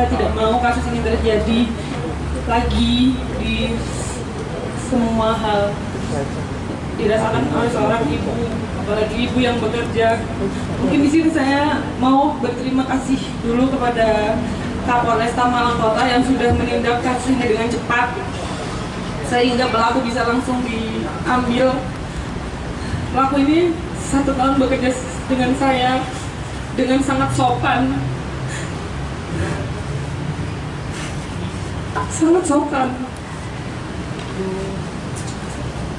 saya tidak mau kasus ini terjadi lagi di semua hal dirasakan oleh seorang ibu, apalagi ibu yang bekerja. Mungkin di sini saya mau berterima kasih dulu kepada Kapolresta Malang Kota yang sudah menindak kasus ini dengan cepat sehingga pelaku bisa langsung diambil. Pelaku ini 1 tahun bekerja dengan saya dengan sangat sopan, sangat sopan.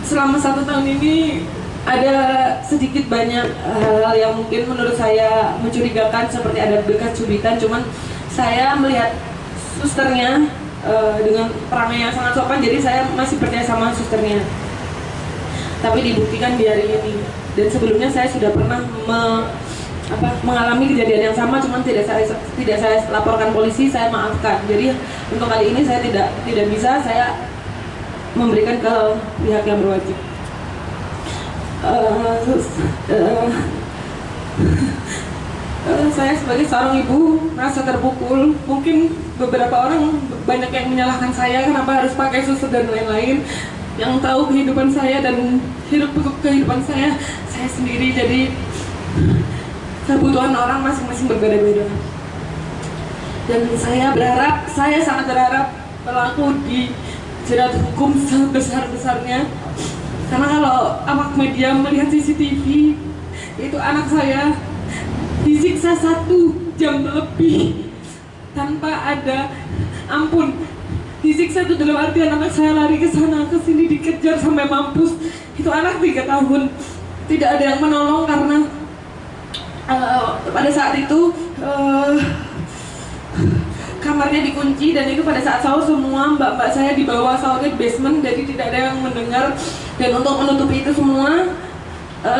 Selama 1 tahun ini ada sedikit banyak hal yang mungkin menurut saya mencurigakan, seperti ada bekas cubitan, cuman saya melihat susternya dengan perangai yang sangat sopan, jadi saya masih percaya sama susternya. Tapi dibuktikan di hari ini, dan sebelumnya saya sudah pernah mengalami kejadian yang sama, cuman tidak saya laporkan polisi, saya maafkan. Jadi untuk kali ini saya tidak bisa saya memberikan ke pihak yang berwajib. Saya sebagai seorang ibu merasa terpukul. Mungkin beberapa orang banyak yang menyalahkan saya kenapa harus pakai susu dan lain-lain. Yang tahu kehidupan saya dan kehidupan saya sendiri. Jadi kebutuhan orang masing-masing berbeda-beda. Dan saya sangat berharap pelaku dijerat hukum sebesar-besarnya. Karena kalau awak media melihat CCTV, itu anak saya disiksa 1 jam lebih tanpa ada ampun. Disiksa itu dalam artian anak saya lari ke sana ke sini, dikejar sampai mampus. Itu anak 3 tahun. Tidak ada yang menolong karena pada saat itu kamarnya dikunci, dan itu pada saat sahur semua mbak-mbak saya dibawa sahurnya di basement, jadi tidak ada yang mendengar. Dan untuk menutupi itu semua,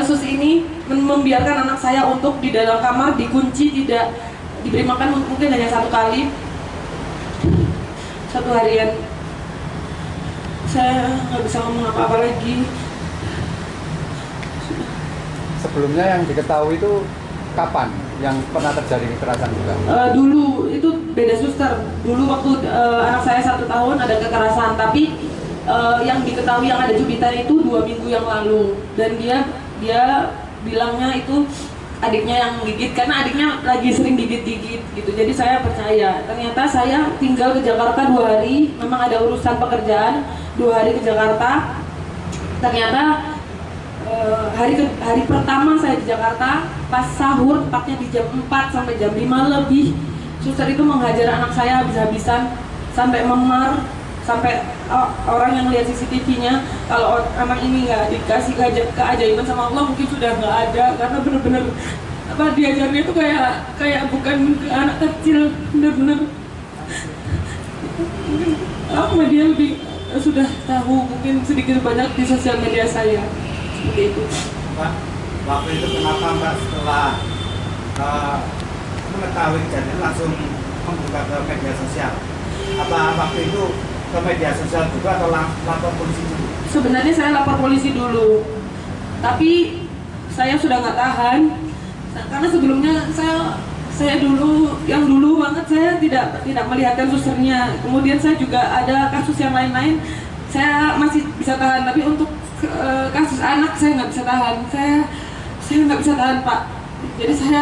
sus ini membiarkan anak saya untuk di dalam kamar dikunci, tidak diberi makan, mungkin hanya 1 kali 1 harian. Saya nggak bisa ngomong apa-apa lagi. Sebelumnya yang diketahui itu kapan yang pernah terjadi kekerasan juga? Dulu itu beda suster. Dulu waktu anak saya 1 tahun ada kekerasan, tapi yang diketahui yang ada cubitan itu 2 minggu yang lalu. Dan dia bilangnya itu adiknya yang gigit, karena adiknya lagi sering gigit-gigit gitu. Jadi saya percaya. Ternyata saya tinggal ke Jakarta 2 hari, memang ada urusan pekerjaan, 2 hari ke Jakarta. Ternyata hari pertama saya di Jakarta, pas sahur, tepatnya di jam 4 sampai jam 5 lebih, suster itu menghajar anak saya habis-habisan sampai memar, sampai orang yang lihat CCTV-nya, kalau anak ini nggak dikasih keajaiban sama Allah mungkin sudah nggak ada, karena bener-bener diajarnya itu kayak bukan ke anak kecil, bener-bener media lebih sudah tahu mungkin sedikit banyak di sosial media saya. Seperti itu. Mbak, waktu itu kenapa Mbak setelah mengetahui kejadian langsung membuka ke media sosial? Apa waktu itu ke media sosial juga atau lapor polisi dulu? Sebenarnya saya lapor polisi dulu, tapi saya sudah nggak tahan, karena sebelumnya saya dulu banget saya tidak melihatkan susternya. Kemudian saya juga ada kasus yang lain-lain, saya masih bisa tahan, tapi untuk kasus anak saya nggak bisa tahan. Saya nggak bisa tahan, Pak. Jadi saya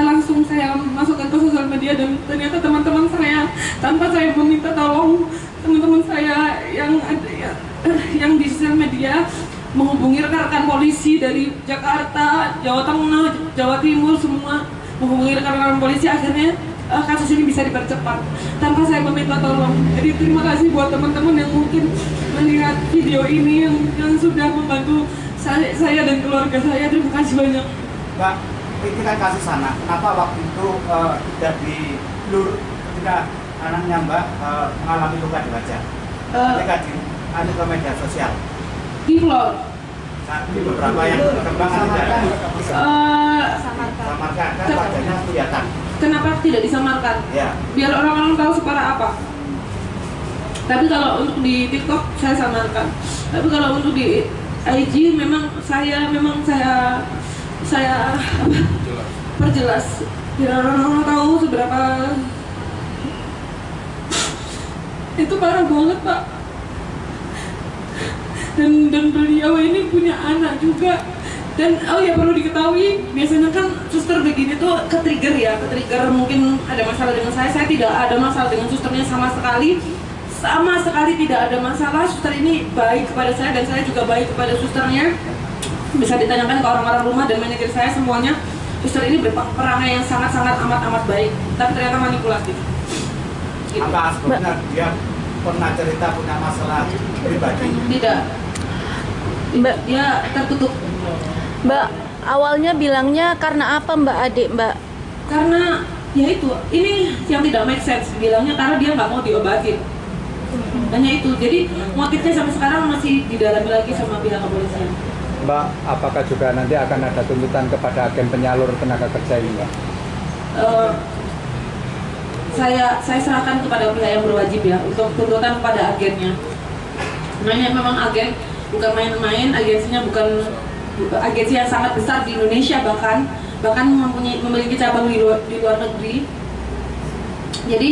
masukkan ke sosial media, dan ternyata teman-teman saya, tanpa saya meminta tolong, teman-teman saya yang di sosial media menghubungi rekan-rekan polisi dari Jakarta, Jawa Tengah, Jawa Timur, semua menghubungi rekan-rekan polisi. Akhirnya kasus ini bisa dipercepat tanpa saya meminta tolong. Jadi terima kasih buat teman-teman yang mungkin melihat video ini, yang sudah membantu saya dan keluarga saya. Terima kasih banyak. Mbak, ini kan kasus anak, kenapa waktu itu tidak di-blur ketika anaknya Mbak mengalami luka di wajah? Ketika ada ke media sosial Di floor. di beberapa yang berkembang ada samarkan kan wajahnya kelihatan. Kenapa tidak disamarkan? Ya. Biar orang-orang tahu separah apa. Tapi kalau untuk di TikTok saya samarkan. Tapi kalau untuk di IG saya perjelas biar orang-orang tahu seberapa Itu parah banget, Pak. Dan beliau ini punya anak juga. Dan oh ya, perlu diketahui, biasanya kan suster begini tuh ke-trigger ya, ke-trigger mungkin ada masalah dengan saya tidak ada masalah dengan susternya sama sekali tidak ada masalah. Suster ini baik kepada saya dan saya juga baik kepada susternya. Bisa ditanyakan ke orang-orang rumah dan manajer saya semuanya, suster ini berperangai yang sangat-sangat amat baik, tapi ternyata manipulatif. Gitu. Apa sebenarnya dia pernah cerita punya masalah pribadi? Tidak. Mbak, Dia tertutup. Mbak, awalnya bilangnya karena apa Mbak Adik, Mbak? Karena ya itu, ini yang tidak make sense. Bilangnya karena dia nggak mau diobatin. Hanya itu. Jadi motifnya sampai sekarang masih didalami lagi sama pihak kepolisian. Mbak, apakah juga nanti akan ada tuntutan kepada agen penyalur tenaga kerja ini, Mbak? Saya serahkan kepada pihak yang berwajib ya untuk tuntutan kepada agennya. Namanya memang agen, bukan main-main. Agensinya bukan agensi yang sangat besar di Indonesia, bahkan memiliki cabang di luar negeri. Jadi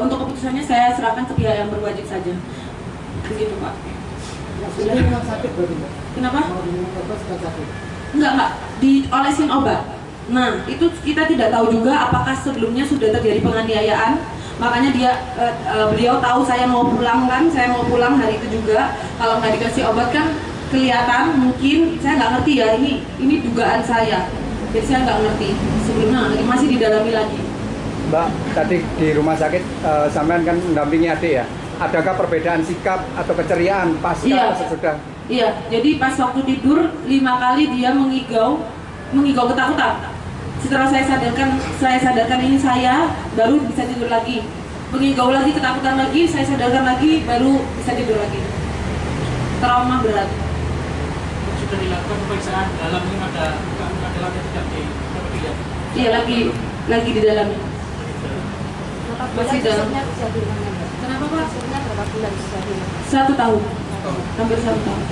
untuk keputusannya saya serahkan ke pihak yang berwajib saja. Begitu, Pak. Sudah. Kenapa? Enggak, diolesin obat. Nah, itu kita tidak tahu juga apakah sebelumnya sudah terjadi penganiayaan. Makanya beliau tahu saya mau pulang kan, saya mau pulang hari itu juga. Kalau nggak dikasih obat kan kelihatan, mungkin saya nggak ngerti ya, ini dugaan saya. Jadi saya nggak ngerti. Sebelumnya nggak ngerti, masih didalami lagi. Mbak, tadi di rumah sakit sampean kan mendampingi adik ya. Adakah perbedaan sikap atau keceriaan pasca Iya. sesudah? Iya, jadi pas waktu tidur 5 kali dia mengigau ketakutan. Setelah saya sadarkan ini saya, baru bisa tidur lagi. Mengigau lagi, ketakutan lagi, saya sadarkan lagi, baru bisa tidur lagi. Trauma berat. Sudah dilakukan pemeriksaan dalam ini ada luka yang tidak dilihat. Iya, lagi di dalam. Masih dalam. Kenapa, Pak? 1 tahun. Hampir 1 tahun.